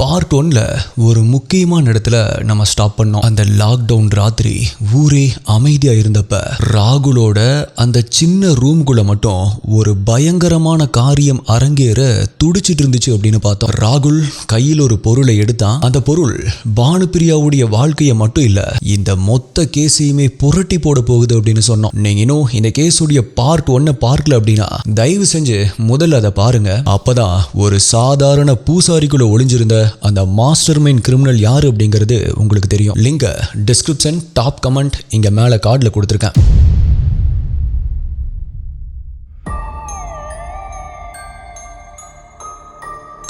Part 1ல ஒரு முக்கியமான இடத்துல நம்ம ஸ்டாப் பண்ணோம். அந்த லாக்டவுன் ராத்திரி ஊரே அமைதியா இருந்தப்ப ராகுலோட அந்த சின்ன ரூம்குள்ள மட்டும் ஒரு பயங்கரமான காரியம் அரங்கேற துடிச்சிட்டு இருந்துச்சு அப்படின்னு பார்த்தோம். ராகுல் கையில் ஒரு பொருளை எடுத்தான். அந்த பொருள் பானுப்பிரியாவுடைய வாழ்க்கையை மட்டும் இல்ல, இந்த மொத்த கேஸையுமே புரட்டி போட போகுது அப்படின்னு சொன்னோம். நீங்க இன்னும் இந்த கேஸுடைய பார்ட் 1 பார்க்கல அப்படின்னா தயவு செஞ்சு முதல்ல அதை பாருங்க. அப்பதான் ஒரு சாதாரண பூசாரிக்குள்ள ஒளிஞ்சிருந்த அந்த மாஸ்டர் மைண்ட் கிரிமினல் யாரு அப்படிங்கிறது உங்களுக்கு தெரியும். லிங்க் டிஸ்கிரிப்ஷன் டாப் கமெண்ட் இங்க மேல கார்டுல கொடுத்திருக்கேன்.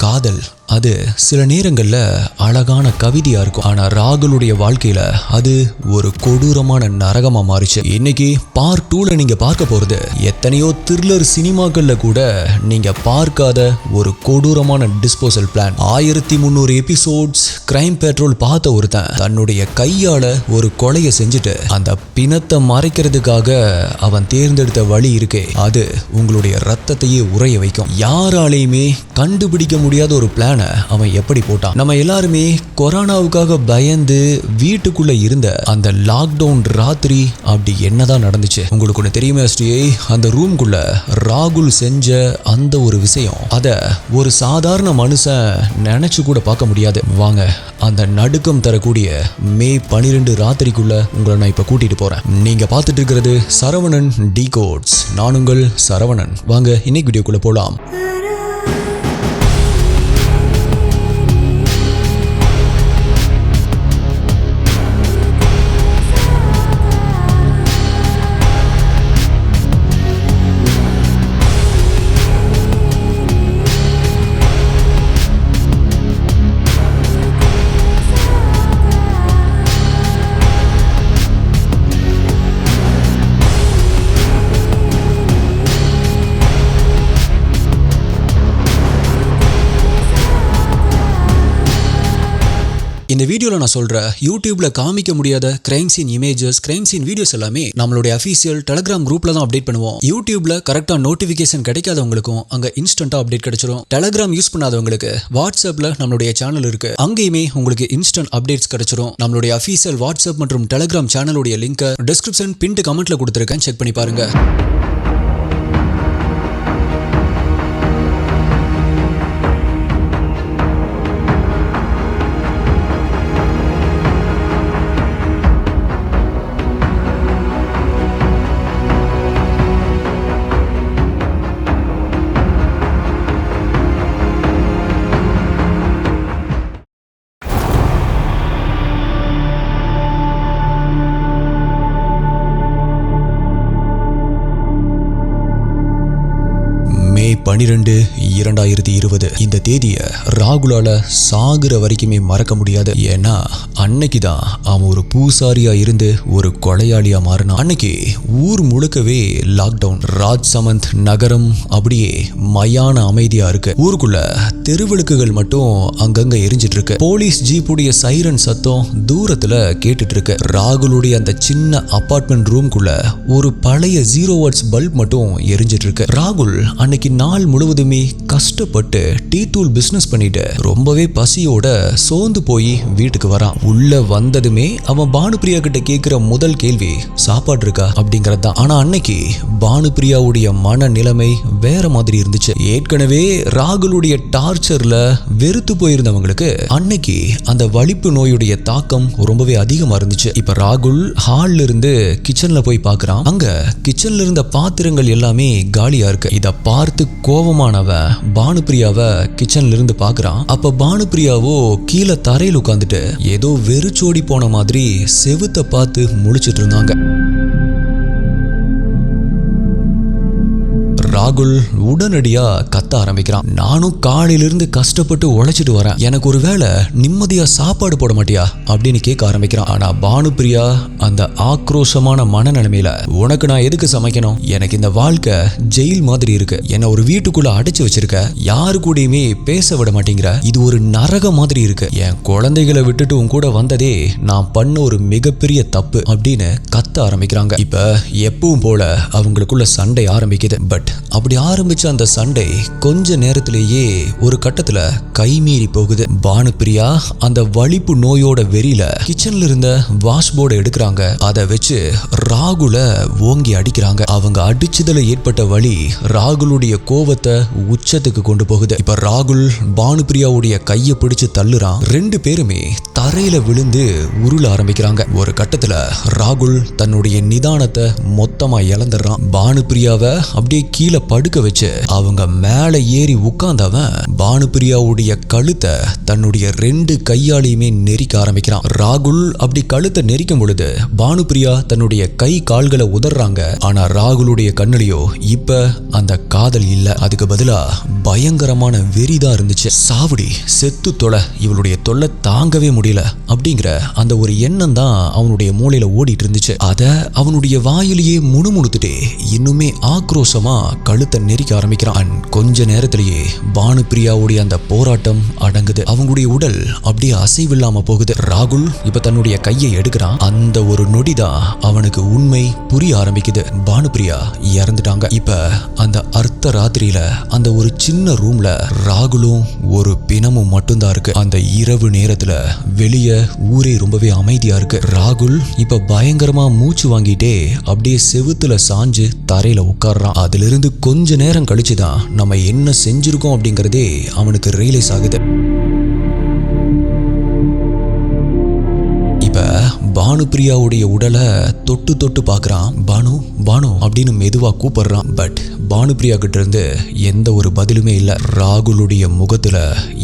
காதல் அது சில நேரங்கள்ல அழகான கவிதையா இருக்கும். ஆனா ராகுலுடைய வாழ்க்கையில அது ஒரு கொடூரமான நரகமா மாறிச்சு. இன்னைக்கு பார்ட் 2ல நீங்க பார்க்க போறது எத்தனையோ த்ரில்லர் சினிமாக்கள்ல கூட நீங்க பார்க்காத ஒரு கொடூரமான disposal plan. 1300 episodes crime petrol பார்த்த ஒருத்தன் தன்னுடைய கையால ஒரு கொலையை செஞ்சுட்டு அந்த பிணத்தை மறைக்கிறதுக்காக அவன் தேர்ந்தெடுத்த வழி இருக்கே, அது உங்களுடைய ரத்தத்தையே உறைய வைக்கும். யாராலையுமே கண்டுபிடிக்க முடியாத ஒரு பிளான் அவன் எப்படி போட்டான். நம்ம எல்லாருமே கொரோனாவுக்காக பயந்து வீட்டுக்குள்ள இருந்த அந்த லாக்டவுன் ராத்திரி அப்படி என்னதான் நடந்துச்சு உங்களுக்கு ஒண்ணு தெரியுமா? அந்த ரூம்குள்ள ராகுல் செஞ்ச அந்த ஒரு விஷயம், அத ஒரு சாதாரண மனுஷன் நினைச்சு கூட பார்க்க முடியாது. வாங்க அந்த நடுக்கம் தரக்கூடிய மே 12 ராத்திரிக்குள்ள உங்களை நான் இப்ப கூட்டிட்டு போறேன். நீங்க பார்த்துட்டு இருக்கிறது சரவணன் டிகோட்ஸ். நான் உங்கள் சரவணன். வாங்க இன்னைக்கு வீடியோக்குள்ள போலாம். இந்த வீடியோல நான் சொல்ற யூடியூப்ல காமிக்க முடியாத crime scene images, crime scene videos எல்லாமே நம்மளுடைய அஃபீஷியல் டெலிகிராம் குரூப்ல தான் அப்டேட் பண்ணுவோம். யூடியூப்ல கரெக்டா நோட்டிபிகேஷன் கிடைக்காதவங்களுக்கும் அங்க இன்ஸ்டன்டா அப்டேட் கிடைச்சிரும். டெலிகிராம் யூஸ் பண்ணாதவங்களுக்கு வாட்ஸ்அப்ல நம்மளுடைய சேனல் இருக்கு, அங்கேயுமே உங்களுக்கு இன்ஸ்டன்ட் அப்டேட்ஸ் கிடைச்சிரும். நம்மளுடைய அஃபீஷியல் வாட்ஸ்அப் மற்றும் டெலிகிராம் சேனலுடைய லிங்க் டிஸ்கிரிப்ஷன் பின்ட் கமெண்ட்ல கொடுத்திருக்கேன், செக் பண்ணி பாருங்க. மே 12, 2020 இந்த தேதியை ராகுலால சாகுற வரைக்குமே மறக்க முடியாது. ஏன்னா அன்னைக்கு தான் அவன் ஒரு பூசாரியா இருந்து ஒரு கொலையாளியா மாறினான். அன்னைக்கு ஊர் முழுக்கவே லாக்டவுன். ராஜ் சமந்த் நகரம் அப்படியே மயான அமைதியா இருக்கு. ஊருக்குள்ள தெருவிளக்குகள் மட்டும் அங்கங்க எரிஞ்சிட்டு இருக்கு. போலீஸ் ஜீப்புடைய சைரன் சத்தம் தூரத்துல கேட்டுட்டு இருக்கு. ராகுலுடைய அந்த சின்ன அபார்ட்மெண்ட் ரூம்குள்ள ஒரு பழைய 0 வாட்ஸ் பல்ப் மட்டும் எரிஞ்சிட்டு இருக்கு. ராகுல் அன்னைக்கு நாள் முழுவதுமே கஷ்டப்பட்டு டீ தூள் பிசினஸ் பண்ணிட்டு ரொம்பவே பசியோட சோர்ந்து போய் வீட்டுக்கு வரான். உள்ள வந்ததுமே அவன் பானுப்பிரியா கிட்ட கேட்கிற முதல் கேள்வி சாப்பாடு இருக்கா அப்படிங்கறது தான். ஆனா அன்னைக்கு பானுப்பிரியாவுடைய மன நிலைமை வேற மாதிரி இருந்துச்சு. ஏற்கனவே ராகுலுடைய டார்ச்சர்ல வெறுத்து போயிருந்தவங்களுக்கு அன்னைக்கு அந்த வலிப்பு நோயுடைய தாக்கம் ரொம்பவே அதிகமா இருந்துச்சு. இப்ப ராகுல் ஹால்ல இருந்து கிச்சன்ல போய் பார்க்கறான். அங்க கிச்சன்ல இருந்த பாத்திரங்கள் எல்லாமே காலியா இருக்கு. இத பார்த்து கோவமானவன் பானுப்பிரியாவை கிச்சன்ல இருந்து பாக்குறான். அப்ப பானுப்பிரியாவோ கீழே தரையில் உட்கார்ந்துட்டு ஏதோ வெறிச்சோடி போன மாதிரி செவுத்த பார்த்து முழிச்சிட்டு இருந்தாங்க. ராகுல் உடனடியா கத்த ஆரம்பிக்கிறான். நானும் காலையிலிருந்து கஷ்டப்பட்டு உழைச்சிட்டு வரேன், எனக்கு ஒரு வேளை நிம்மதியா சாப்பாடு போட மாட்டியா அப்படின்னு கேட்க ஆரம்பிக்கிறான். ஆனா பானுப்பிரியா அந்த ஆக்ரோஷமான மனநிலைமையில, உனக்கு நான் எதுக்கு சமைக்கணும், எனக்கு இந்த வாழ்க்கை ஜெயில் மாதிரி இருக்கு, என்ன ஒரு வீட்டுக்குள்ள அடைச்சு வச்சிருக்க, யாரு கூடயுமே பேச விட மாட்டேங்கிற, இது ஒரு நரக மாதிரி இருக்கு, என் குழந்தைகளை விட்டுட்டு உன் கூட வந்ததே நான் பண்ண ஒரு மிகப்பெரிய தப்பு அப்படின்னு கத்த ஆரம்பிக்கிறாங்க. இப்ப எப்பவும் போல அவங்களுக்குள்ள சண்டை ஆரம்பிக்குது. பட் அப்படி ஆரம்பிச்ச ஆரம்பிச்ச அந்த சண்டை கொஞ்ச நேரத்திலேயே ஒரு கட்டத்துல கைமீறி போகுது. பானுப்பிரியா அந்த வலிப்பு நோயோட வெறியில கிச்சன்ல இருந்த வாஷ் போர்டை எடுக்கிறாங்க. அதை வச்சு ராகுல ஓங்கி அடிக்கிறாங்க. அவங்க அடிச்சதுல ஏற்பட்ட வலி ராகுலுடைய கோவத்தை உச்சத்துக்கு கொண்டு போகுது. இப்ப ராகுல் பானுப்பிரியாவுடைய கையை பிடிச்சு தள்ளுறான். ரெண்டு பேருமே தரையில விழுந்து உருள ஆரம்பிக்கிறாங்க. ஒரு கட்டத்துல ராகுல் தன்னுடைய நிதானத்தை மொத்தமா இழந்துடுறான். பானுப்பிரியாவை அப்படியே கீழே படுக்க வச்சு அவங்க மேல ஏறி உட்கார்ந்தவன் பானுப்பிரியாவுடைய கழுத்தை தன்னுடைய ரெண்டு கையாலையுமே நெரிக்க ஆரம்பிக்கிறான். ராகுல் அப்படி கழுத்தை நெரிக்கும் பொழுது பானுப்பிரியா தன்னுடைய கை கால்களை உதறாங்க. ஆனா ராகுலுடைய கண்ணுலயோ இப்ப அந்த காதல் இல்ல. அதுக்கு பதிலா பயங்கரமான வெறிதான் இருந்துச்சு. சாவடி செத்து தொலை, இவளுடைய தொல்லை தாங்கவே முடியல அப்படிங்கிற அந்த ஒரு எண்ணம் தான் அவனுடைய மூளையில ஓடிட்டு இருந்துச்சு. அத அவனுடைய வாயிலேயே முணுமுணுத்துட்டே இன்னுமே ஆக்ரோஷமா கழுத்தை நெரிக்க ஆரம்பிக்கிறான். கொஞ்ச நேரத்திலேயே பானுப்பிரியாவுடைய அந்த போராட்டம் அடங்குது. அவங்களுடைய உடல் அப்படியே அசைவில்லாம போகுது. ராகுல் இப்ப தன்னுடைய கையை எடுக்கிறான். அந்த ஒரு நொடிதான் அவனுக்கு உண்மை புரிய ஆரம்பிக்குது. பானுப்பிரியா இறந்துட்டாங்க. இப்ப அந்த அர்த்த ராத்திரியில அந்த ஒரு சின்ன ரூம்ல ராகுலும் ஒரு பிணமும் மட்டும்தான் இருக்கு. அந்த இரவு நேரத்துல வெளியே ஊரே ரொம்பவே அமைதியா இருக்கு. ராகுல் இப்ப பயங்கரமா மூச்சு வாங்கிட்டே அப்படியே செவுத்துல சாஞ்சு தரையில உட்கார்றான். அதுல இருந்து கொஞ்ச நேரம் கழிச்சுதான் நம்ம என்ன செஞ்சிருக்கோம் அப்படிங்கறதே அவனுக்கு ரியலைஸ் ஆகுது. பானுப்பிரியாவுடைய உடலை தொட்டு தொட்டு பார்க்கறான். பானு பானு அப்படின்னு மெதுவா கூப்பிடுறான். பட் பானுப்பிரியா கிட்ட இருந்து எந்த ஒரு பதிலுமே இல்ல. ராகுலுடைய முகத்துல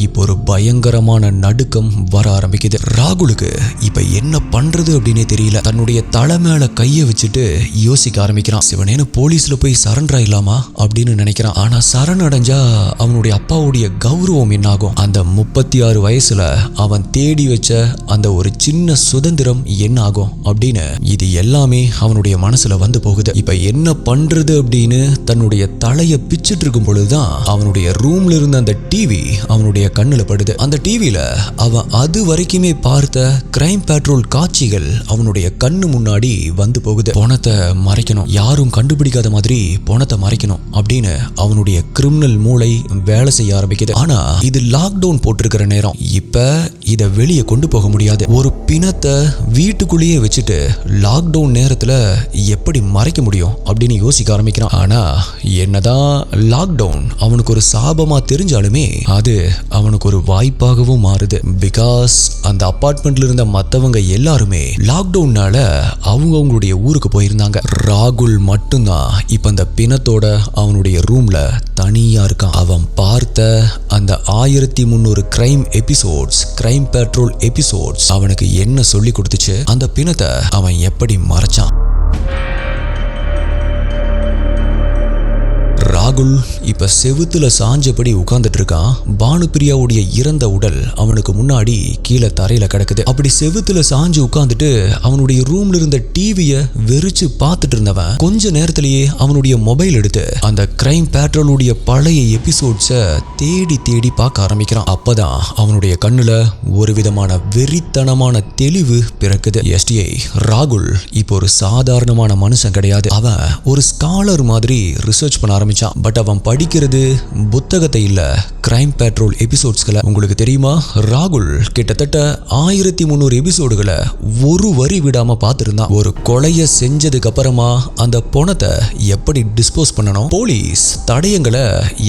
இப்போ ஒரு பயங்கரமான நடுக்கம் வர ஆரம்பிக்குது. ராகுலுக்கு இப்ப என்ன பண்றது அப்படின்னே தெரியல. தன்னுடைய தலை மேல கைய வச்சுட்டு யோசிக்க ஆரம்பிக்கிறான். சிவனேன்னு போலீஸ்ல போய் சரண்டர் ஆயிடலாமா அப்படின்னு நினைக்கிறான். ஆனா சரணடைஞ்சா அவனுடைய அப்பாவுடைய கௌரவம் என்னாகும்? அந்த 36 வயசுல அவன் தேடி வச்ச அந்த ஒரு சின்ன சுதந்திரம் என்ன ஆகும் அப்படின்னு இது எல்லாமே அவனுடைய மனசுல வந்து போகுது. இப்ப என்ன பண்றது அப்படின்னு தன்னுடைய தலைய பிச்சிட்டு இருக்கும் பொழுதுதான் அவனுடைய ரூம்ல இருந்த அந்த டிவி அவனுடைய கண்ணுல படுது. அந்த டிவில அவன் அது வரைக்குமே பார்த்த கிரைம் பேட்ரோல் காட்சிகள் அவனுடைய கண்ணு முன்னாடி வந்து போகுது. பணத்தை மறைக்கணும், யாரும் கண்டுபிடிக்காத மாதிரி பணத்தை மறைக்கணும் அப்படின்னு அவனுடைய கிரிமினல் மூளை வேலை செய்ய ஆரம்பிக்குது. ஆனா இது லாக்டவுன் போட்டிருக்கிற நேரம். இப்ப இத வெளியே கொண்டு போக முடியாது. ஒரு பிணத்தை வீட்டுக்குள்ளேயே வச்சுட்டு லாக்டவுன் நேரத்துல எப்படி மறைக்க முடியும் அப்படின்னு யோசிக்க ஆரம்பிக்கிறான். ஆனா என்னதான் லாக்டவுன் அவனுக்கு ஒரு சாபமா தெரிஞ்சாலுமே அது அவனுக்கு ஒரு வாய்ப்பாகவும் மாறுது. பிகாஸ் அந்த அபார்ட்மெண்ட்ல இருந்த மத்தவங்க எல்லாருமே லாக்டவுன்னால அவங்களுடைய ஊருக்கு போயிருந்தாங்க. ராகுல் மட்டும்தான் இப்ப அந்த பிணத்தோட அவனுடைய ரூம்ல தனியா இருக்கான். அவன் பார்த்த அந்த 1300 crime episodes, crime patrol episodes அவனுக்கு என்ன சொல்லி கொடுத்துச்சு? அந்த பிணத்தை அவன் எப்படி மறைச்சான்? ராகுல் இப்ப செவுத்துல சாஞ்சபடி உட்கார்ந்துட்டு இருக்கான். பானுப்பிரியாவுடைய இறந்த உடல் அவனுக்கு முன்னாடி கீழே தரையில கிடக்குது. அப்படி செவுத்துல சாஞ்சு உட்கார்ந்துட்டு அவனுடைய ரூம்ல இருந்த டிவிய வெறிச்சு பார்த்துட்டு இருந்தவன் கொஞ்ச நேரத்திலேயே அவனுடைய மொபைல் எடுத்து அந்த கிரைம் பேட்ரோலுடைய பழைய எபிசோட்ஸ தேடி தேடி பார்க்க ஆரம்பிக்கிறான். அப்பதான் அவனுடைய கண்ணுல ஒரு விதமான வெறித்தனமான தெளிவு பிறக்குது. எஸ்டிஐ ராகுல் இப்போ ஒரு சாதாரணமான மனுஷன் கிடையாது. அவன் ஒரு ஸ்காலர் மாதிரி ரிசர்ச் பண்ண ஆரம்பிச்சான். பட் அவன் படிக்கிறது புத்தகத்தை இல்ல, கிரைம் பேட்ரோல் எபிசோட்ஸ்களை. உங்களுக்கு தெரியுமா, ராகுல் கிட்டத்தட்ட 1300 எபிசோடுகளை ஒரு வரி விடாம பார்த்திருந்தான். ஒரு கொலையை செஞ்சதுக்கு அப்புறமா அந்த பணத்தை எப்படி டிஸ்போஸ் பண்ணணும், போலீஸ் தடயங்களை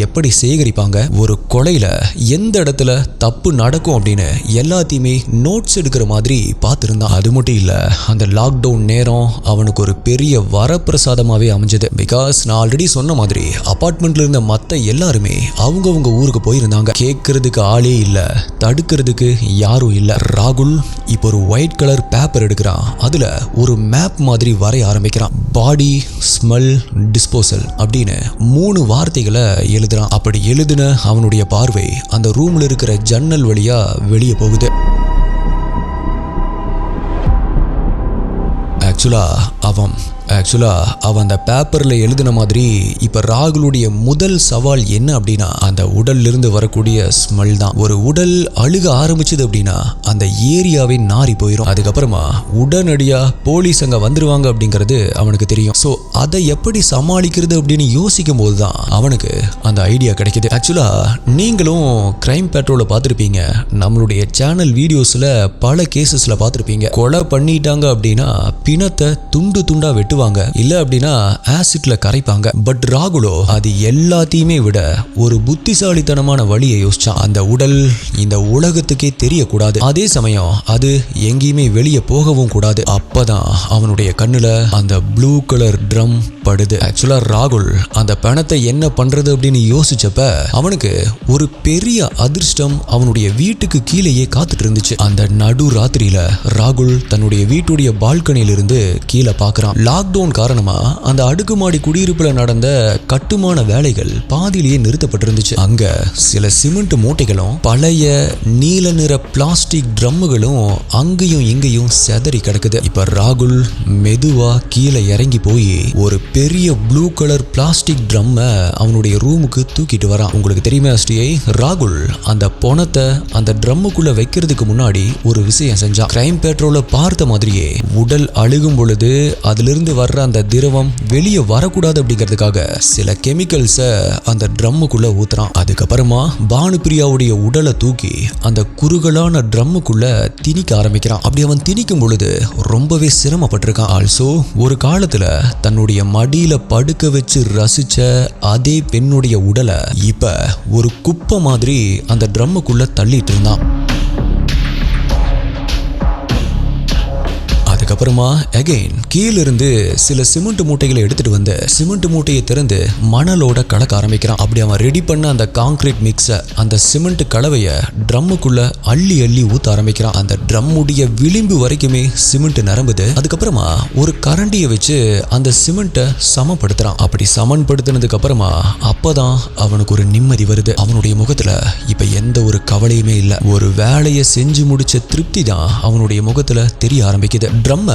எப்படி சேகரிப்பாங்க, ஒரு கொலையில எந்த இடத்துல தப்பு நடக்கும் அப்படின்னு எல்லாத்தையுமே நோட்ஸ் எடுக்கிற மாதிரி பார்த்திருந்தான். அது மட்டும் இல்ல, அந்த லாக்டவுன் நேரம் அவனுக்கு ஒரு பெரிய வரப்பிரசாதமாவே அமைஞ்சது. பிகாஸ் நான் ஆல்ரெடி சொன்ன மாதிரி அபார்ட்மெண்ட்ல இருந்த மத்த எல்லாருமே அவங்கவங்க ஊருக்கு போயிருந்தாங்க. கேட்கறதுக்கு ஆளே இல்ல, தடுக்கிறதுக்கு யாரும் இல்ல. ராகுல் இப்போ ஒரு ஒயிட் கலர் பேப்பர் எடுக்கிறான். அதுல ஒரு மேப் மாதிரி வரைய ஆரம்பிக்கிறான். பாடி, ஸ்மெல், டிஸ்போசல் அப்படின்னு 3 வார்த்தைகளை எழுதுறான். அப்படி எழுதின அவனுடைய பார்வை அந்த ரூம்ல இருக்கிற ஜன்னல் வழியா வெளியே போகுது. ஆக்சுவலா அவன் ஆக்சுவலா அவன் அந்த பேப்பர்ல எழுதின மாதிரி இப்ப ராகுலுடைய முதல் சவால் என்ன அப்படின்னா அந்த உடல்ல இருந்து வரக்கூடிய ஸ்மெல் தான். ஒரு உடல் அழுக ஆரம்பிச்சது அப்படின்னா அந்த ஏரியாவே நாறி போயிடும். அதுக்கப்புறமா உடனடியா போலீஸ் அங்க வந்துருவாங்க அப்படிங்கிறது அவனுக்கு தெரியும். சோ அதை எப்படி சமாளிக்கிறது அப்படின்னு யோசிக்கும் போதுதான் அவனுக்கு அந்த ஐடியா கிடைக்குது. ஆக்சுவலா நீங்களும் கிரைம் பெட்ரோலை பார்த்துருப்பீங்க. நம்மளுடைய சேனல் வீடியோஸ்ல பல கேசஸ்ல பார்த்துருப்பீங்க. கொலை பண்ணிட்டாங்க அப்படின்னா பிணத்தை துண்டு துண்டா வெட்டுவாங்க, இல்ல அப்படின்னா ஆசிட்ல கரைப்பாங்க. பட் ராகுலோ அது எல்லாத்தையுமே விட ஒரு புத்திசாலித்தனமான வழியை யோசிச்சான். அந்த உடல் இந்த உலகத்துக்கே தெரியக்கூடாது, அதே சமயம் அது எங்கேயுமே வெளியே போகவும் கூடாது. அப்பதான் அவனுடைய கண்ணுல அந்த ப்ளூ கலர் ட்ரம் படுது. ஆக்சுவலா ராகுல் அந்த பணத்தை என்ன பண்றது அப்படின்னு யோசிச்சப்ப அவனுக்கு ஒரு பெரிய அதிர்ஷ்டம் அவனுடைய வீட்டுக்கு கீழேயே காத்துட்டு இருந்துச்சு. அந்த நடு ராத்திரியில ராகுல் தன்னுடைய வீட்டுடைய பால்கனியில இருந்து கீழே பார்க்கறான். லாக்டவுன் காரணமா அந்த அடுக்குமாடி குடியிருப்புல நடந்த கட்டுமான வேலைகள் பாதியிலேயே நிறுத்தப்பட்டிருந்துச்சு. அங்க சில சிமெண்ட் மூட்டைகளும் பழைய நீல நிற பிளாஸ்டிக் ட்ரம்முகளும் அங்கேயும் இங்கேயும் செதறி கிடக்குது. இப்ப ராகுல் மெதுவா கீழே இறங்கி போய் ஒரு பெரிய ப்ளூ கலர் பிளாஸ்டிக் ட்ரம்ம அவனுடைய ரூமுக்கு தூக்கிட்டு வரான். உங்களுக்கு தெரியுமா ஸ்ரீயை, ராகுல் அந்த பணத்தை அந்த ட்ரம்முக்குள்ள வைக்கிறதுக்கு முன்னாடி ஒரு விஷயம் செஞ்சான். கிரைம் பெட்ரோலை பார்த்த மாதிரியே உடல் அழுகும் பொழுது அதிலிருந்து வர்ற அந்த திரவம் வெளியே வரக்கூடாது அப்படிங்கிறதுக்காக சில கெமிக்கல்ஸை அந்த ட்ரம்முக்குள்ள ஊத்துறான். அதுக்கப்புறமா பானுப்பிரியாவுடைய உடலை தூக்கி அந்த குறுகலான ட்ரம்முக்குள்ள திணிக்க ஆரம்பிக்கிறான். அப்படி அவன் திணிக்கும் பொழுது ரொம்பவே சிரமப்பட்டிருக்கான். ஆல்சோ ஒரு காலத்துல தன்னுடைய மடியில படுக்க வச்சு ரசிச்ச அதே பெண்ணுடைய உடலை இப்ப ஒரு குப்பை மாதிரி அந்த ட்ரம்முக்குள்ள தள்ளிட்டு இருந்தான். அதுக்கப்புறமா அகைன் கீழிருந்து சில சிமெண்ட் மூட்டைகளை எடுத்துட்டு வந்து சிமெண்ட் மூட்டையை திறந்து மணலோட கலக்க ஆரம்பிக்கிறான். அப்படி அவன் ரெடி பண்ண அந்த கான்கிரீட் மிக்ஸை அந்த சிமெண்ட் கலவைய ட்ரம்முக்குள்ள அள்ளி அள்ளி ஊத்த ஆரம்பிக்கிறான். அந்த ட்ரம்முடைய விளிம்பு வரைக்குமே சிமெண்ட் நிரம்புது. அதுக்கப்புறமா ஒரு கரண்டியை வச்சு அந்த சிமெண்ட்டை சமப்படுத்துறான். அப்படி சமன்படுத்தினதுக்கு அப்புறமா அப்பதான் அவனுக்கு ஒரு நிம்மதி வருது. அவனுடைய முகத்துல இப்ப எந்த ஒரு கவலையுமே இல்லை. ஒரு வேலையை செஞ்சு முடிச்ச திருப்தி தான் அவனுடைய முகத்துல தெரிய ஆரம்பிக்குது. ட்ரம்ம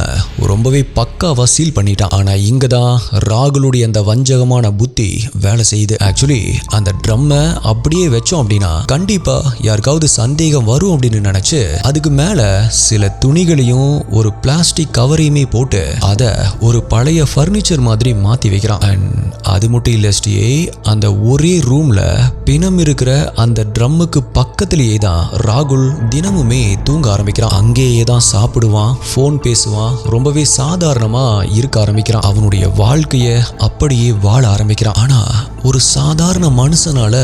ரொம்பவே பக்காவா சீல் பண்ணிட்டான். ஆனா இங்கதான் ராகுலுடைய அந்த வஞ்சகமான புத்தி வேலை செய்யுது. ஆக்சுவலி அந்த ட்ரம்ம அப்படியே வச்சோம் அப்படின்னா கண்டிப்பா யாருக்காவது சந்தேகம் வரும் அப்படின்னு நினைச்சு அதுக்கு மேல சில துணிகளையும் ஒரு பிளாஸ்டிக் கவரையுமே போட்டு அதை ஒரு பழைய பர்னிச்சர் மாதிரி மாத்தி வைக்கிறான். அது மட்டும் இல்ல ஸ்ரீயை, அந்த ஒரே ரூம்ல பிணம் இருக்கிற அந்த ட்ரம்முக்கு பக்கத்திலேயே தான் ராகுல் தினமுமே தூங்க ஆரம்பிக்கிறான். அங்கேயே தான் சாப்பிடுவான், போன் பேசுவான், ரொம்பவே சாதாரணமா இருக்க ஆரம்பிக்கிறான். அவனுடைய வாழ்க்கைய அப்படியே வாழ ஆரம்பிக்கிறான். ஆனா ஒரு சாதாரண மனுஷனால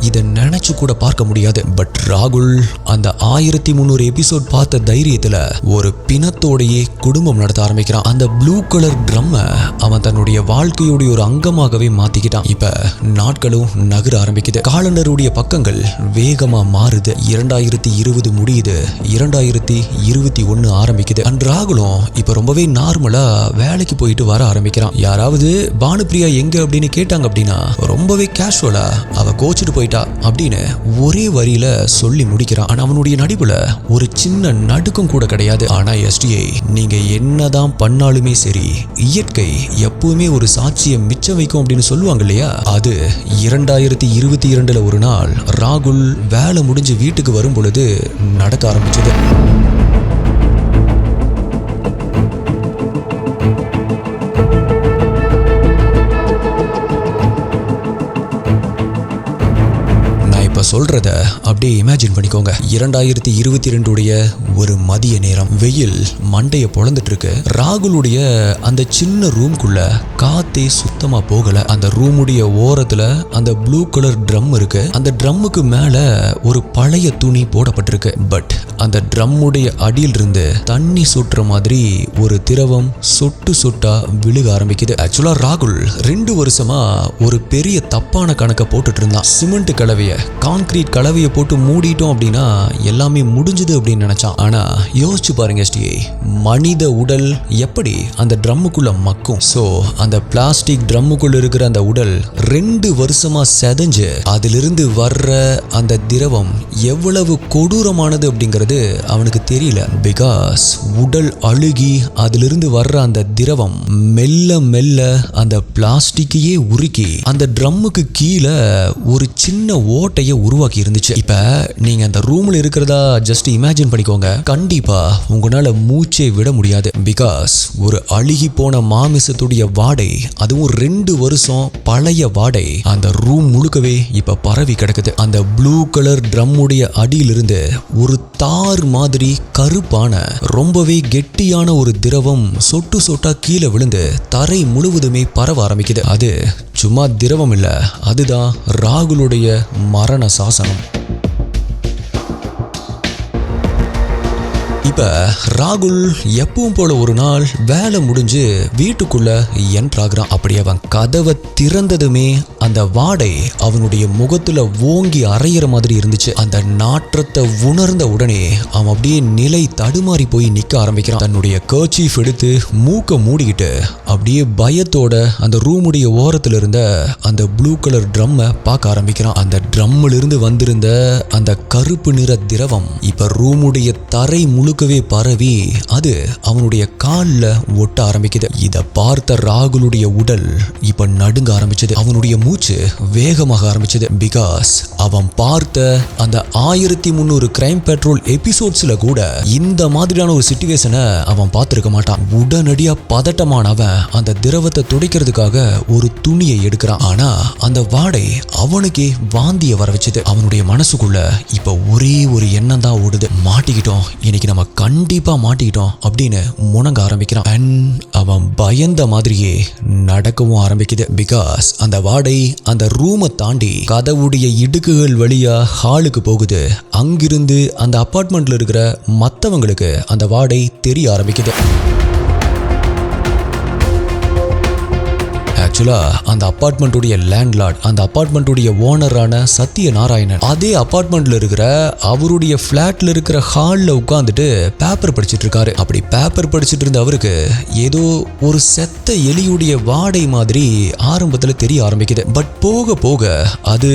இதை நினைச்சு கூட பார்க்க முடியாது. பட் ராகுல் அந்த 1300 எபிசோட் பார்த்த தைரியத்துல ஒரு பிணத்தோடையே குடும்பம் நடத்த ஆரம்பிக்கிறான். அந்த ப்ளூ கலர் ட்ரம்ம அவன் தன்னுடைய வாழ்க்கையோடைய ஒரு அங்கமாகவே மாத்திக்கிட்டான். இப்ப நாட்களும் நகர ஆரம்பிக்குது. காலண்டருடைய பக்கங்கள் வேகமா மாறுது. 2020 முடியுது, 2021 ஆரம்பிக்குது. அண்ட் ராகுலும் இப்ப ரொம்பவே நார்மலா வேலைக்கு போயிட்டு வர ஆரம்பிக்கிறான். யாராவது பானுப்பிரியா எங்க அப்படின்னு கேட்டாங்க அப்படின்னா ரொம்பவே கேஷுவலா அவ கோச்சிட்டு போயிட்டா அப்படின்னு ஒரே வரியில சொல்லி முடிக்கிறான். ஆனா அவனுடைய நடிப்புல ஒரு சின்ன நடுக்கம் கூட கிடையாது. ஆனா எஸ்டிஐ, நீங்க என்னதான் பண்ணாலுமே சரி, இயற்கை எப்பவுமே ஒரு சாட்சியை மிச்சம் வைக்கும் அப்படின்னு சொல்லுவாங்க இல்லையா, அது 2022 ஒரு நாள் ராகுல் வேலை முடிஞ்சு வீட்டுக்கு வரும் பொழுது நடக்க ஆரம்பிச்சது. சொல்றத அப்படியே இமேஜின் பண்ணிக்கோங்க. 2022 ஒரு மதிய நேரம், வெயில் மண்டைய பொளந்துட்டு இருக்கு. ராகுலுடைய அந்த சின்ன ரூம்குள்ள காத்தே சுத்தமா போகல. அந்த ரூமுடைய ஓரத்துல அந்த ப்ளூ கலர் ட்ரம் இருக்கு. அந்த ட்ரம்முக்கு மேல ஒரு பழைய துணி போடப்பட்டிருக்கு. பட் அந்த ட்ரம்முடைய அடியில் இருந்து தண்ணி சொட்டுற மாதிரி ஒரு திரவம் சொட்டு சொட்டா விழுக ஆரம்பிக்குது. ஆக்சுவலா ராகுல் 2 வருஷமா ஒரு பெரிய தப்பான கணக்கை போட்டுட்டு இருந்தான். சிமெண்ட் கலவைய கான்கிரீட் கலவையை போட்டு மூடிட்டோம் அப்படின்னா எல்லாமே எல்லாமே முடிஞ்சது அப்படின்னு நினைச்சான். ஆனா யோசிச்சு பாருங்க STA, மனித உடல் எப்படி அந்த ட்ரம்முக்குள்ள மக்கும்? சோ அந்த பிளாஸ்டிக் ட்ரம்முக்குள்ள இருக்கிற அந்த உடல் 2 வருஷமா செதஞ்சு அதிலிருந்து வர்ற அந்த திரவம் எவ்வளவு கொடூரமானது அப்படிங்கிறது அவனுக்கு தெரியல. பிகாஸ் உடல் அழுகி அதிலிருந்து வர்ற அந்த திரவம் மெல்ல மெல்ல அந்த பிளாஸ்டிக்கையே உருக்கி அந்த ட்ரம்முக்கு கீழே ஒரு சின்ன ஓட்டையை உருவாக்கி இருந்துச்சு. இப்ப நீங்க அந்த ரூம்ல இருக்கிறதா ஜஸ்ட் இமேஜின் பண்ணிக்கோங்க. கண்டிப்பா உங்களால மூச்சை விட முடியாது. பிகாஸ் ஒரு அழுகி போன மாமிசத்துடைய வாடை, அதுவும் 2 வருஷம் பழைய வாடை அந்த ரூம் முழுக்கவே இப்ப பரவி கிடக்குது. அந்த ப்ளூ கலர் ட்ரம்முடைய அடியிலிருந்து ஒரு தார் மாதிரி கருப்பான ரொம்பவே கெட்டியான ஒரு திரவம் சொட்டு சொட்டா கீழே விழுந்து தரை முழுவதுமே பரவ ஆரம்பிக்குது. அது சும்மா திரவம் இல்ல, அதுதான் ராகுலுடைய மரண சாசனம். இப்ப ராகுல் எப்பவும் போல ஒரு நாள் வேலை முடிஞ்சு வீட்டுக்குள்ள என்ட்ராகிறான். அப்படி அவன் கதவை திறந்ததுமே அந்த வாடை அவனுடைய முகத்துல ஓங்கி அரையிற மாதிரி இருந்துச்சு. அந்த நாற்றத்தை உணர்ந்த உடனே அவன் அப்படியே நிலை தடுமாறி போய் நிக்க ஆரம்பிக்கிறான். தன்னுடைய கர்ச்சீஃப் எடுத்து மூக்க மூடிக்கிட்டு அப்படியே பயத்தோட அந்த ரூமுடைய ஓரத்துல இருந்த அந்த ப்ளூ கலர் ட்ரம்மை பார்க்க ஆரம்பிக்கிறான். அந்த ட்ரம்மில் இருந்து வந்திருந்த அந்த கருப்பு நிற திரவம் இப்ப ரூமுடைய தரை முழுக்கவே பரவி அது அவனுடைய கால்ல ஒட்ட ஆரம்பிக்குது. இத பார்த்த ராகுலுடைய உடல் இப்ப நடுங்க ஆரம்பிச்சது. அவனுடைய மூச்சு வேகமாக ஆரம்பிச்சது. பிகாஸ் அவன் பார்த்த அந்த 1300 கிரைம் பெட்ரோல் எபிசோட்ஸ்ல கூட இந்த மாதிரியான ஒரு சிச்சுவேஷனை அவன் பார்த்திருக்க மாட்டான். உடனடியா பதட்டமான அவன் அந்த திரவத்தை துடைக்கிறதுக்காக ஒரு துணியை எடுக்கிறான். ஆனா அந்த வாடை அவனுக்கே வாந்திய வர வச்சது. அவனுடைய மனசுக்குள்ள இப்ப ஒரே ஒரு எண்ணம் தான் ஓடுது, மாட்டிக்கிட்டோம், இன்னைக்கு நம்ம கண்டிப்பா மாட்டிக்கிட்டோம் அப்படின்னு முணங்க ஆரம்பிக்கிறான். அவன் பயந்த மாதிரியே நடக்கவும் ஆரம்பிக்குது. பிகாஸ் அந்த வாடை அந்த ரூமை தாண்டி கதவுடைய இடுக்குகள் வழியா ஹாலுக்கு போகுது. அங்கிருந்து அந்த அபார்ட்மெண்ட்ல இருக்கிற மற்றவங்களுக்கு அந்த வாடை தெரிய ஆரம்பிக்குது. ஆக்சுவலா அந்த அபார்ட்மெண்ட்டுடைய லேண்ட்லார்ட், அந்த அபார்ட்மெண்ட்டுடைய ஓனரான சத்யநாராயணன் அதே அபார்ட்மெண்ட்ல இருக்கிற அவருடைய பிளாட்ல இருக்கிற ஹால்ல உட்கார்ந்துட்டு பேப்பர் படிச்சிட்டு இருக்காரு. அப்படி பேப்பர் படிச்சிட்டு இருந்த அவருக்கு ஏதோ ஒரு செத்த எலியுடைய வாடை மாதிரி ஆரம்பத்துல தெரிய ஆரம்பிக்குது. பட் போக போக அது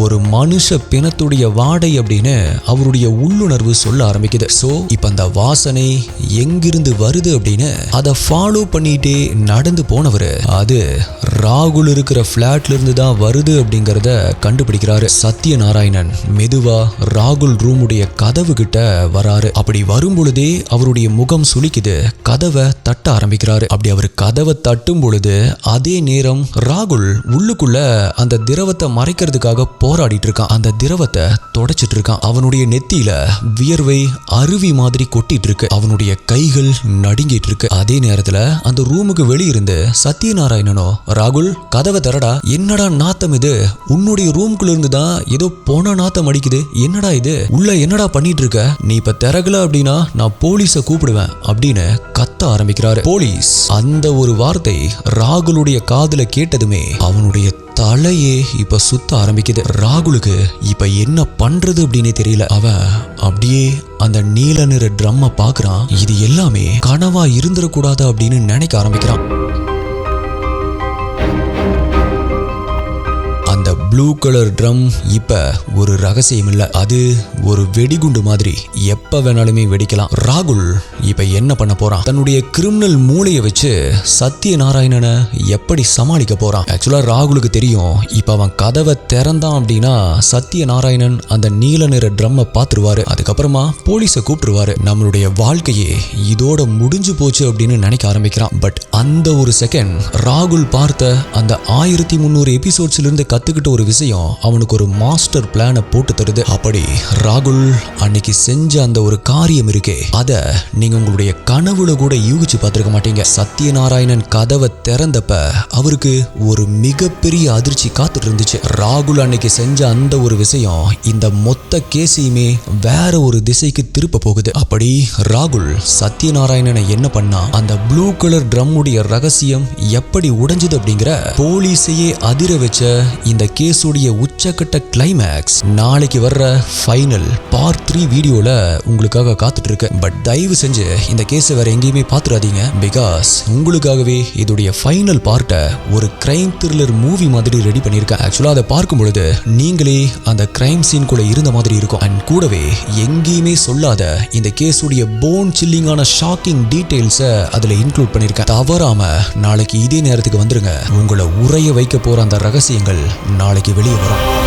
ஒரு மனுஷ பிணத்துடைய வாடை அப்படின்னு அவருடைய உள்ளுணர்வு சொல்ல ஆரம்பிக்குது. சோ இப்ப அந்த வாசனை எங்கிருந்து வருது அப்படின்னு அதை ஃபாலோ பண்ணிட்டே நடந்து போனவரு அது ராகுல் இருக்கிற பிளாட்ல இருந்து தான் வருது அப்படிங்கறத கண்டுபிடிக்கிறாரு. சத்யநாராயணன் மெதுவா ராகுல் ரூமுடைய கதவு கிட்ட வராரு. அப்படி வரும் பொழுதே அவருடைய முகம் சுளிக்குது. கதவை தட்ட ஆரம்பிக்கிறாரு. அப்படி அவர் கதவை தட்டும் பொழுது அதே நேரம் ராகுல் உள்ளுக்குள்ள அந்த திரவத்தை மறைக்கிறதுக்காக போராடிட்டு இருக்கான். அந்த திரவத்தை தொடச்சிட்டு இருக்கான். அவனுடைய நெத்தியில வியர்வை அருவி மாதிரி கொட்டிட்டு இருக்கு. அவனுடைய கைகள் நடுங்கிட்டு இருக்கு. அதே நேரத்துல அந்த ரூமுக்கு வெளியிருந்து சத்யநாராயணனோ, ராகுல் கதவை தரடா, என்னடா நாத்தம் இது, உன்னுடைய ரூம்குள்ள இருந்து தான் ஏதோ போன நாத்தம் அடிக்குது, என்னடா இது, உள்ள என்னடா பண்ணிட்டு இருக்க, நீ இப்ப திறகல அப்படின்னா நான் போலீஸை கூப்பிடுவேன் அப்படின்னு கத்த ஆரம்பிக்கிறாரு. போலீஸ் அந்த ஒரு வார்த்தை ராகுலுடைய காதுல கேட்டதுமே அவனுடைய தலையே இப்ப சுத்த ஆரம்பிக்குது. ராகுலுக்கு இப்ப என்ன பண்றது அப்படின்னு தெரியல. அவன் அப்படியே அந்த நீல நிற ட்ரம்ம பாக்குறான். இது எல்லாமே கனவா இருந்துடக்கூடாது அப்படின்னு நினைக்க ஆரம்பிக்கிறான். அந்த ப்ளூ கலர் ட்ரம் இப்ப ஒரு ரகசியம் இல்ல, அது ஒரு வெடிகுண்டு மாதிரி எப்ப வேணாலுமே வெடிக்கலாம். ராகுல் இப்ப என்ன பண்ண போறான்? தன்னுடைய கிரிமினல் மூளையை வச்சு சத்யநாராயணனை எப்படி சமாளிக்க போறான்? ஆக்சுவலா ராகுலுக்கு தெரியும், இப்ப அவன் கதவை திறந்தான் அப்படின்னா சத்யநாராயணன் அந்த நீல நிற ட்ரம்மை பார்த்துருவாரு. அதுக்கப்புறமா போலீஸை கூப்பிட்டுருவாரு. நம்மளுடைய வாழ்க்கையே இதோட முடிஞ்சு போச்சு அப்படின்னு நினைக்க ஆரம்பிக்கிறான். பட் அந்த ஒரு செகண்ட் ராகுல் பார்த்த அந்த 1300 எபிசோட்ஸ்ல இருந்து கத்துக்கிட்ட ஒரு விஷயம் அவனுக்கு ஒரு மாஸ்டர் பிளானை போட்டு தருது. அப்படி ராகுல் அன்னைக்கு செஞ்ச அந்த ஒரு காரியம் இருக்கே, அத நீங்க உங்களுடைய கனவுல கூட யூகிச்சு பார்த்திருக்க மாட்டீங்க. சத்யநாராயணன் கதவை திறந்தப்ப அவருக்கு ஒரு மிகப்பெரிய அதிர்ச்சி காத்துட்டு இருந்துச்சு. ராகுல் அன்னைக்கு செஞ்ச அந்த ஒரு விஷயம் இந்த மொத்த கேஸையுமே வேற ஒரு திசைக்கு திருப்ப போகுது. அப்படி ராகுல் சத்யநாராயணனை என்ன பண்ணா, அந்த ப்ளூ கலர் ட்ரம்முடைய கேஸுடைய ரகசியம் எப்படி உடைஞ்சது அப்படிங்கிற போலீஸையே அதிர வச்ச இந்த கேஸுடைய உச்சக்கட்ட கிளைமேக்ஸ் நாளைக்கு வர்ற ஃபைனல் பார்ட் 3 வீடியோல உங்களுக்காக காத்துட்டு இருக்கு. பட் தயவு செஞ்சு இந்த கேஸை வேற எங்கேயுமே பாத்துறாதீங்க. பிகாஸ் உங்களுக்காகவே இதோடைய ஃபைனல் பார்ட்டை ஒரு கிரைம் த்ரில்லர் மூவி மாதிரி ரெடி பண்ணியிருக்கேன். ஆக்சுவலா அதை பார்க்கும் பொழுது நீங்களே அந்த கிரைம் சீன் இருந்த மாதிரி இருக்கும். அண்ட் கூடவே எங்கேயுமே சொல்லாத இந்த கேஸுடைய போன் சில்லிங்கான ஷாக்கிங் டீடைல்ஸை அதுல இன்க்ளூட் பண்ணிருக்கேன். தவறாம நாளைக்கு இதே நேரத்துக்கு வந்துருங்க. உங்களை உறைய வைக்க போற அந்த ரகசியங்கள் நாளைக்கு வெளியே வரும்.